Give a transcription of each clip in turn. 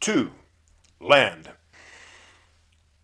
2. Land.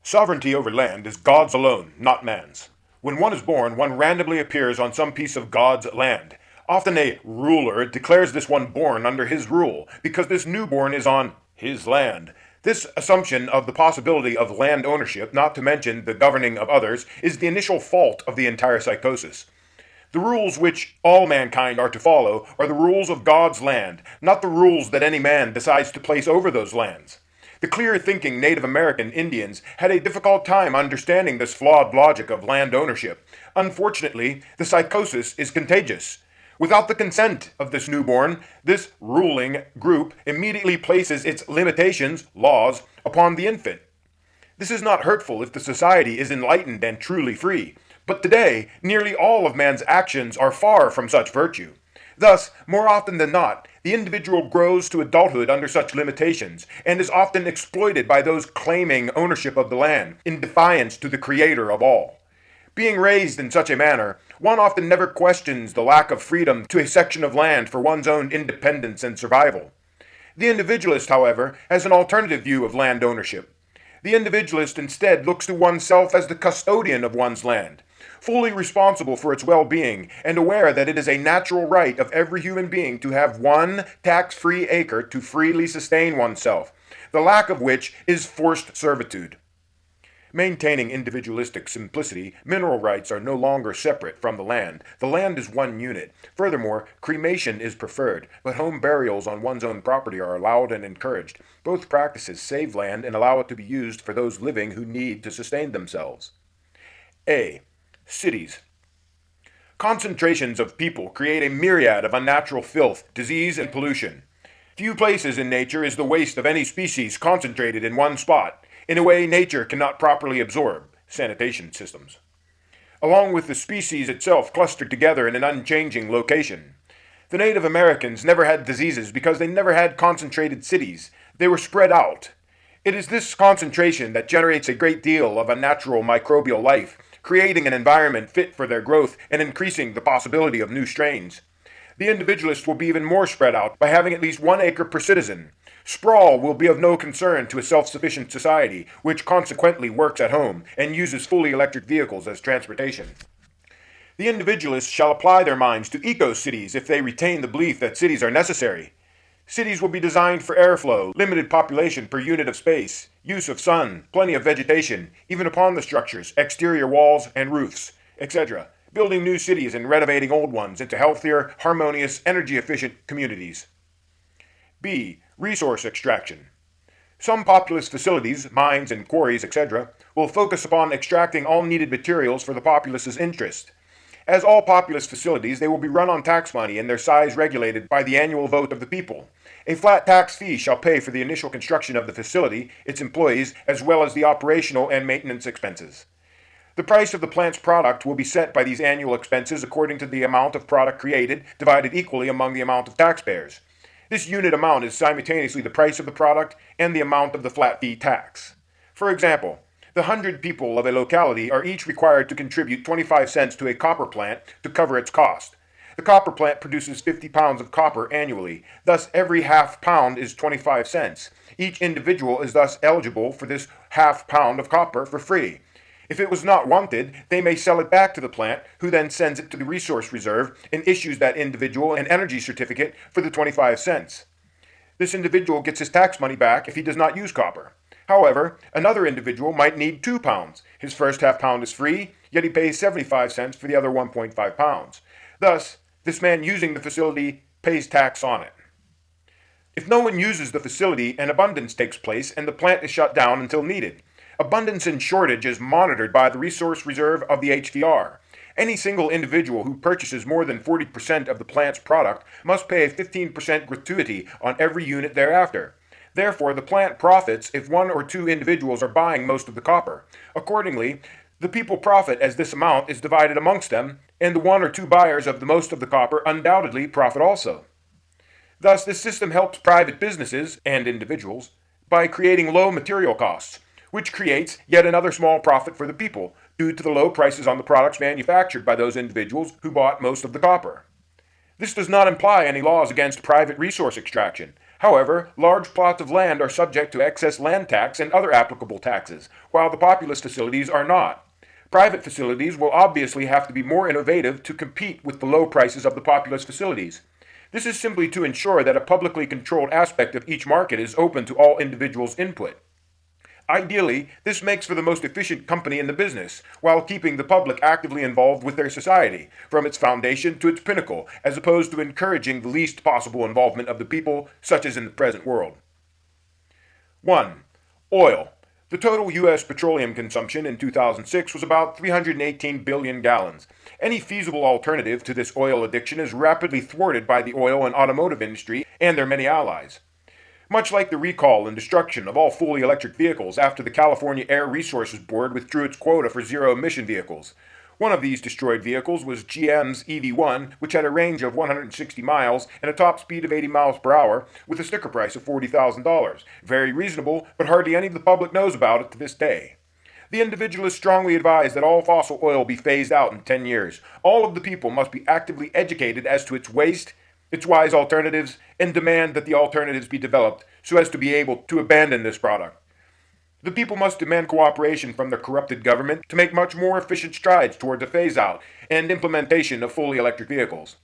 Sovereignty over land is God's alone, not man's. When one is born, one randomly appears on some piece of God's land. Often a ruler declares this one born under his rule, because this newborn is on his land. This assumption of the possibility of land ownership, not to mention the governing of others, is the initial fault of the entire psychosis. The rules which all mankind are to follow are the rules of God's land, not the rules that any man decides to place over those lands. The clear-thinking Native American Indians had a difficult time understanding this flawed logic of land ownership. Unfortunately, the psychosis is contagious. Without the consent of this newborn, this ruling group immediately places its limitations, laws, upon the infant. This is not hurtful if the society is enlightened and truly free. But today, nearly all of man's actions are far from such virtue. Thus, more often than not, the individual grows to adulthood under such limitations, and is often exploited by those claiming ownership of the land, in defiance to the Creator of all. Being raised in such a manner, one often never questions the lack of freedom to a section of land for one's own independence and survival. The individualist, however, has an alternative view of land ownership. The individualist instead looks to oneself as the custodian of one's land, fully responsible for its well-being, and aware that it is a natural right of every human being to have one tax-free acre to freely sustain oneself, the lack of which is forced servitude. Maintaining individualistic simplicity, mineral rights are no longer separate from the land. The land is one unit. Furthermore, cremation is preferred, but home burials on one's own property are allowed and encouraged. Both practices save land and allow it to be used for those living who need to sustain themselves. A. Cities. Concentrations of people create a myriad of unnatural filth, disease, and pollution. Few places in nature is the waste of any species concentrated in one spot, in a way nature cannot properly absorb, sanitation systems. Along with the species itself clustered together in an unchanging location. The Native Americans never had diseases because they never had concentrated cities. They were spread out. It is this concentration that generates a great deal of unnatural microbial life, creating an environment fit for their growth and increasing the possibility of new strains. The individualist will be even more spread out by having at least 1 acre per citizen. Sprawl will be of no concern to a self-sufficient society, which consequently works at home and uses fully electric vehicles as transportation. The individualists shall apply their minds to eco-cities if they retain the belief that cities are necessary. Cities will be designed for airflow, limited population per unit of space, use of sun, plenty of vegetation, even upon the structures, exterior walls and roofs, etc., building new cities and renovating old ones into healthier, harmonious, energy-efficient communities. B. Resource extraction. Some populous facilities, mines and quarries, etc., will focus upon extracting all needed materials for the populace's interest. As all populous facilities, they will be run on tax money and their size regulated by the annual vote of the people. A flat tax fee shall pay for the initial construction of the facility, its employees, as well as the operational and maintenance expenses. The price of the plant's product will be set by these annual expenses according to the amount of product created, divided equally among the amount of taxpayers. This unit amount is simultaneously the price of the product and the amount of the flat fee tax. For example, the 100 people of a locality are each required to contribute 25 cents to a copper plant to cover its cost. The copper plant produces 50 pounds of copper annually, thus every half pound is 25 cents. Each individual is thus eligible for this half pound of copper for free. If it was not wanted, they may sell it back to the plant, who then sends it to the resource reserve and issues that individual an energy certificate for the 25 cents. This individual gets his tax money back if he does not use copper. However, another individual might need 2 pounds. His first half pound is free, yet he pays 75 cents for the other 1.5 pounds. Thus, this man using the facility pays tax on it. If no one uses the facility, an abundance takes place and the plant is shut down until needed. Abundance and shortage is monitored by the resource reserve of the HVR. Any single individual who purchases more than 40% of the plant's product must pay a 15% gratuity on every unit thereafter. Therefore, the plant profits if 1 or 2 individuals are buying most of the copper. Accordingly, the people profit as this amount is divided amongst them, and the 1 or 2 buyers of the most of the copper undoubtedly profit also. Thus, this system helps private businesses and individuals by creating low material costs, which creates yet another small profit for the people, due to the low prices on the products manufactured by those individuals who bought most of the copper. This does not imply any laws against private resource extraction. However, large plots of land are subject to excess land tax and other applicable taxes, while the populous facilities are not. Private facilities will obviously have to be more innovative to compete with the low prices of the populous facilities. This is simply to ensure that a publicly controlled aspect of each market is open to all individuals' input. Ideally, this makes for the most efficient company in the business, while keeping the public actively involved with their society, from its foundation to its pinnacle, as opposed to encouraging the least possible involvement of the people, such as in the present world. 1. Oil. The total U.S. petroleum consumption in 2006 was about 318 billion gallons. Any feasible alternative to this oil addiction is rapidly thwarted by the oil and automotive industry and their many allies. Much like the recall and destruction of all fully electric vehicles after the California Air Resources Board withdrew its quota for zero-emission vehicles. One of these destroyed vehicles was GM's EV1, which had a range of 160 miles and a top speed of 80 miles per hour, with a sticker price of $40,000. Very reasonable, but hardly any of the public knows about it to this day. The Individualists strongly advise that all fossil oil be phased out in 10 years. All of the people must be actively educated as to its waste, its wise alternatives, and demand that the alternatives be developed so as to be able to abandon this product. The people must demand cooperation from the corrupted government to make much more efficient strides towards a phase-out and implementation of fully electric vehicles.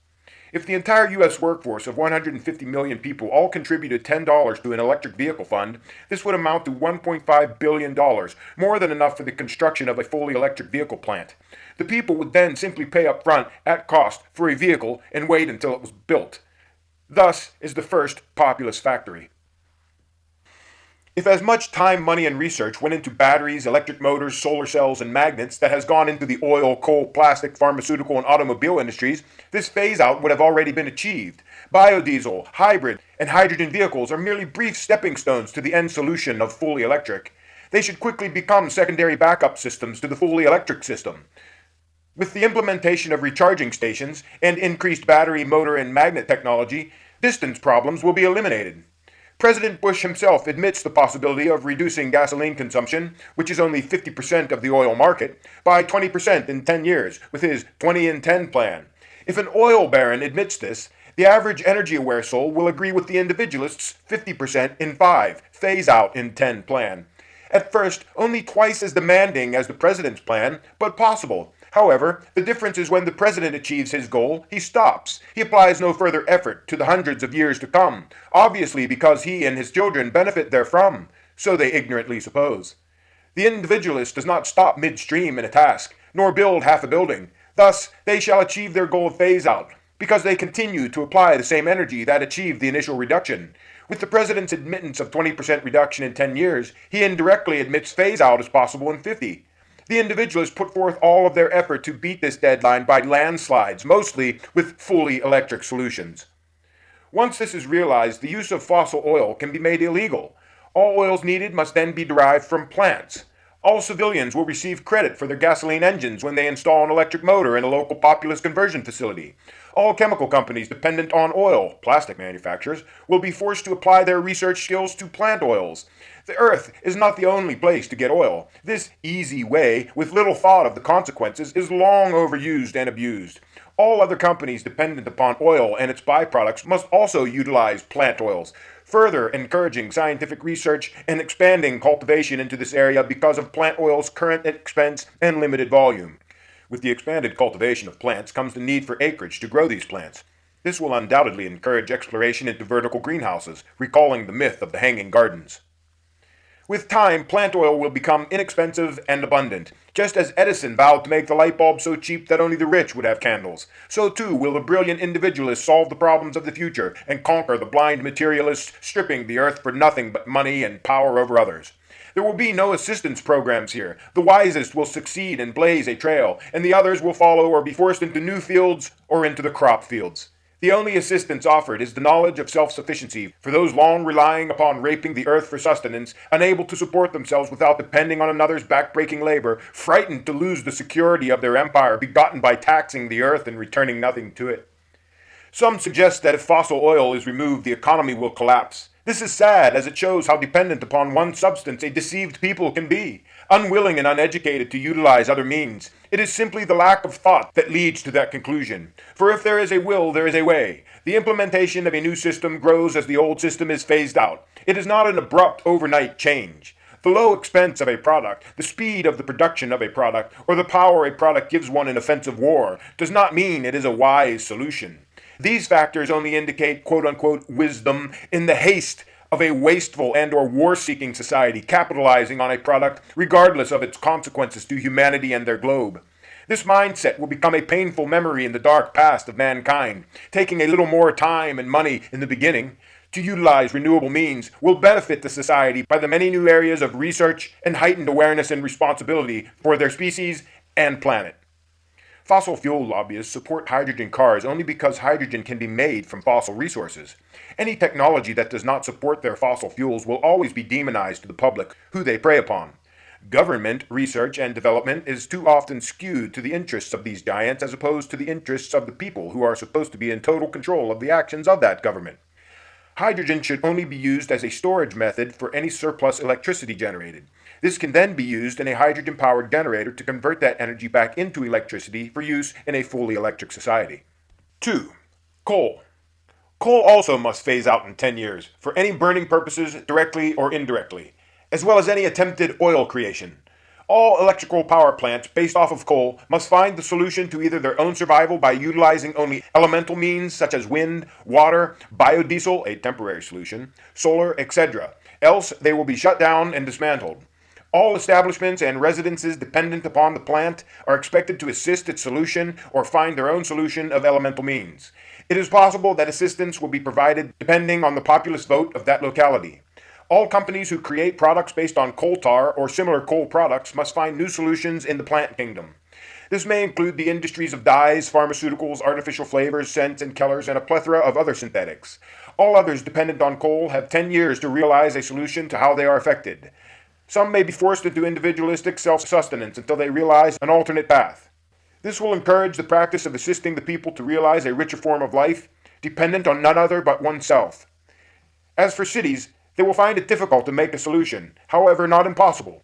If the entire U.S. workforce of 150 million people all contributed $10 to an electric vehicle fund, this would amount to $1.5 billion, more than enough for the construction of a fully electric vehicle plant. The people would then simply pay up front, at cost, for a vehicle and wait until it was built. Thus is the first populous factory. If as much time, money, and research went into batteries, electric motors, solar cells, and magnets that has gone into the oil, coal, plastic, pharmaceutical, and automobile industries, this phase-out would have already been achieved. Biodiesel, hybrid, and hydrogen vehicles are merely brief stepping stones to the end solution of fully electric. They should quickly become secondary backup systems to the fully electric system. With the implementation of recharging stations and increased battery, motor, and magnet technology, distance problems will be eliminated. President Bush himself admits the possibility of reducing gasoline consumption, which is only 50% of the oil market, by 20% in 10 years with his 20 in 10 plan. If an oil baron admits this, the average energy-aware soul will agree with the Individualists' 50% in 5, phase-out in 10 plan. At first, only twice as demanding as the president's plan, but possible. However, the difference is when the president achieves his goal, he stops. He applies no further effort to the hundreds of years to come, obviously because he and his children benefit therefrom, so they ignorantly suppose. The individualist does not stop midstream in a task, nor build half a building. Thus, they shall achieve their goal of phase-out, because they continue to apply the same energy that achieved the initial reduction. With the president's admittance of 20% reduction in 10 years, he indirectly admits phase-out is possible in 50. The Individualists put forth all of their effort to beat this deadline by landslides, mostly with fully electric solutions. Once this is realized, the use of fossil oil can be made illegal. All oils needed must then be derived from plants. All civilians will receive credit for their gasoline engines when they install an electric motor in a local populous conversion facility. All chemical companies dependent on oil, plastic manufacturers, will be forced to apply their research skills to plant oils. The earth is not the only place to get oil. This easy way, with little thought of the consequences, is long overused and abused. All other companies dependent upon oil and its byproducts must also utilize plant oils, further encouraging scientific research and expanding cultivation into this area because of plant oil's current expense and limited volume. With the expanded cultivation of plants comes the need for acreage to grow these plants. This will undoubtedly encourage exploration into vertical greenhouses, recalling the myth of the hanging gardens. With time, plant oil will become inexpensive and abundant. Just as Edison vowed to make the light bulb so cheap that only the rich would have candles, so too will the brilliant individualists solve the problems of the future and conquer the blind materialists, stripping the earth for nothing but money and power over others. There will be no assistance programs here. The wisest will succeed and blaze a trail, and the others will follow or be forced into new fields or into the crop fields. The only assistance offered is the knowledge of self-sufficiency for those long relying upon raping the earth for sustenance, unable to support themselves without depending on another's back-breaking labor, frightened to lose the security of their empire begotten by taxing the earth and returning nothing to it. Some suggest that if fossil oil is removed, the economy will collapse. This is sad, as it shows how dependent upon one substance a deceived people can be, unwilling and uneducated to utilize other means. It is simply the lack of thought that leads to that conclusion. For if there is a will, there is a way. The implementation of a new system grows as the old system is phased out. It is not an abrupt overnight change. The low expense of a product, the speed of the production of a product, or the power a product gives one in offensive war, does not mean it is a wise solution. These factors only indicate quote-unquote wisdom in the haste of a wasteful and or war-seeking society capitalizing on a product regardless of its consequences to humanity and their globe. This mindset will become a painful memory in the dark past of mankind, taking a little more time and money in the beginning. To utilize renewable means will benefit the society by the many new areas of research and heightened awareness and responsibility for their species and planet. Fossil fuel lobbyists support hydrogen cars only because hydrogen can be made from fossil resources. Any technology that does not support their fossil fuels will always be demonized to the public, who they prey upon. Government research and development is too often skewed to the interests of these giants as opposed to the interests of the people who are supposed to be in total control of the actions of that government. Hydrogen should only be used as a storage method for any surplus electricity generated. This can then be used in a hydrogen-powered generator to convert that energy back into electricity for use in a fully electric society. 2. Coal. Coal also must phase out in 10 years for any burning purposes, directly or indirectly, as well as any attempted oil creation. All electrical power plants based off of coal must find the solution to either their own survival by utilizing only elemental means such as wind, water, biodiesel, a temporary solution, solar, etc. Else they will be shut down and dismantled. All establishments and residences dependent upon the plant are expected to assist its solution or find their own solution of elemental means. It is possible that assistance will be provided depending on the populous vote of that locality. All companies who create products based on coal tar or similar coal products must find new solutions in the plant kingdom. This may include the industries of dyes, pharmaceuticals, artificial flavors, scents, and colors, and a plethora of other synthetics. All others dependent on coal have 10 years to realize a solution to how they are affected. Some may be forced into individualistic self-sustenance until they realize an alternate path. This will encourage the practice of assisting the people to realize a richer form of life, dependent on none other but oneself. As for cities, they will find it difficult to make a solution, however not impossible.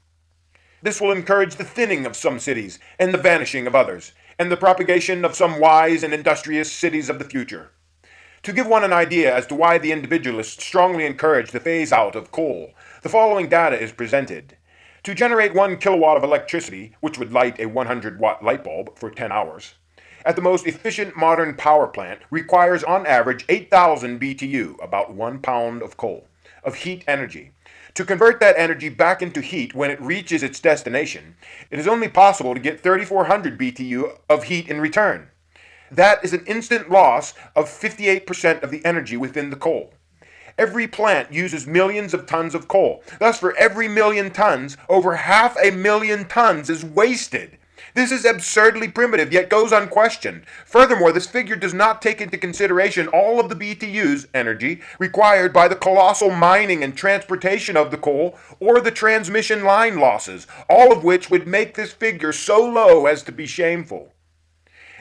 This will encourage the thinning of some cities and the vanishing of others, and the propagation of some wise and industrious cities of the future. To give one an idea as to why the individualists strongly encourage the phase-out of coal, the following data is presented. To generate 1 kilowatt of electricity, which would light a 100-watt light bulb for 10 hours, at the most efficient modern power plant requires on average 8,000 BTU, about 1 pound of coal, of heat energy. To convert that energy back into heat when it reaches its destination, it is only possible to get 3,400 BTU of heat in return. That is an instant loss of 58% of the energy within the coal. Every plant uses millions of tons of coal. Thus, for every million tons, over 500,000 tons is wasted. This is absurdly primitive, yet goes unquestioned. Furthermore, this figure does not take into consideration all of the BTUs, energy, required by the colossal mining and transportation of the coal or the transmission line losses, all of which would make this figure so low as to be shameful.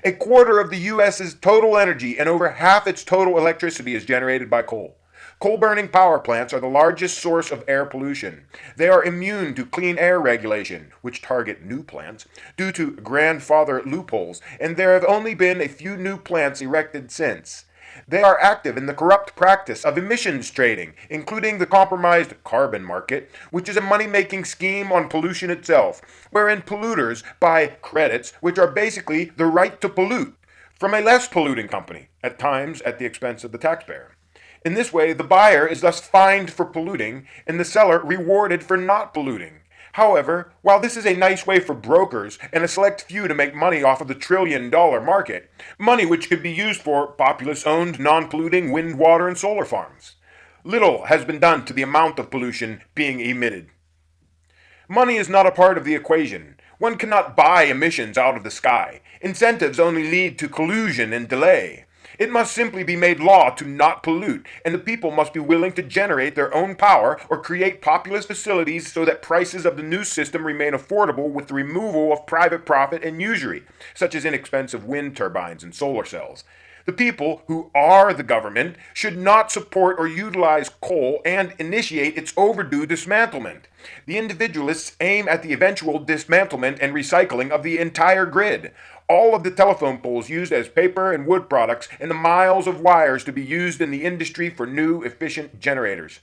A quarter of the U.S.'s total energy and over half its total electricity is generated by coal. Coal-burning power plants are the largest source of air pollution. They are immune to clean air regulation, which target new plants, due to grandfather loopholes, and there have only been a few new plants erected since. They are active in the corrupt practice of emissions trading, including the compromised carbon market, which is a money-making scheme on pollution itself, wherein polluters buy credits, which are basically the right to pollute, from a less polluting company, at times at the expense of the taxpayer. In this way, the buyer is thus fined for polluting, and the seller rewarded for not polluting. However, while this is a nice way for brokers and a select few to make money off of the trillion-dollar market, money which could be used for Populus-owned, non-polluting wind, water, and solar farms, little has been done to the amount of pollution being emitted. Money is not a part of the equation. One cannot buy emissions out of the sky. Incentives only lead to collusion and delay. It must simply be made law to not pollute, and the people must be willing to generate their own power or create populous facilities so that prices of the new system remain affordable with the removal of private profit and usury, such as inexpensive wind turbines and solar cells. The people, who are the government, should not support or utilize coal and initiate its overdue dismantlement. The individualists aim at the eventual dismantlement and recycling of the entire grid. All of the telephone poles used as paper and wood products, and the miles of wires to be used in the industry for new, efficient generators.